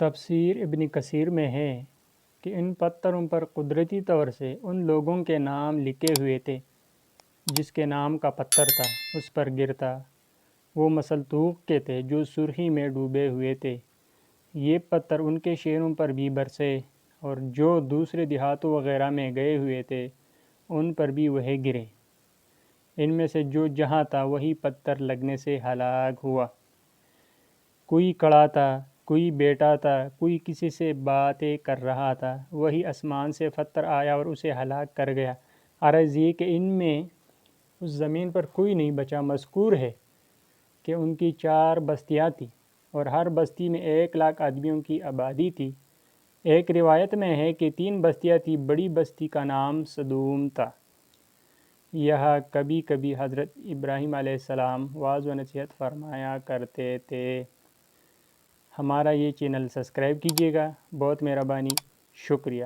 تفسیر ابن کثیر میں ہے کہ ان پتھروں پر قدرتی طور سے ان لوگوں کے نام لکھے ہوئے تھے جس کے نام کا پتھر تھا اس پر گرتا۔ وہ مصلتوق کے تھے جو سرخی میں ڈوبے ہوئے تھے۔ یہ پتھر ان کے شہروں پر بھی برسے اور جو دوسرے دیہاتوں وغیرہ میں گئے ہوئے تھے ان پر بھی وہی گرے۔ ان میں سے جو جہاں تھا وہی پتھر لگنے سے ہلاک ہوا۔ کوئی کھڑا تھا، کوئی بیٹھا تھا، کوئی کسی سے باتیں کر رہا تھا، وہی آسمان سے پتھر آیا اور اسے ہلاک کر گیا۔ عرض یہ کہ ان میں اس زمین پر کوئی نہیں بچا۔ مذکور ہے کہ ان کی 4 بستیاں تھیں اور ہر بستی میں 1,00,000 آدمیوں کی آبادی تھی۔ ایک روایت میں ہے کہ 3 بستیاں تھیں۔ بڑی بستی کا نام سدوم تھا۔ یہاں کبھی کبھی حضرت ابراہیم علیہ السلام وعظ و نصیحت فرمایا کرتے تھے۔ ہمارا یہ چینل سبسکرائب کیجیے گا، بہت مہربانی، شکریہ۔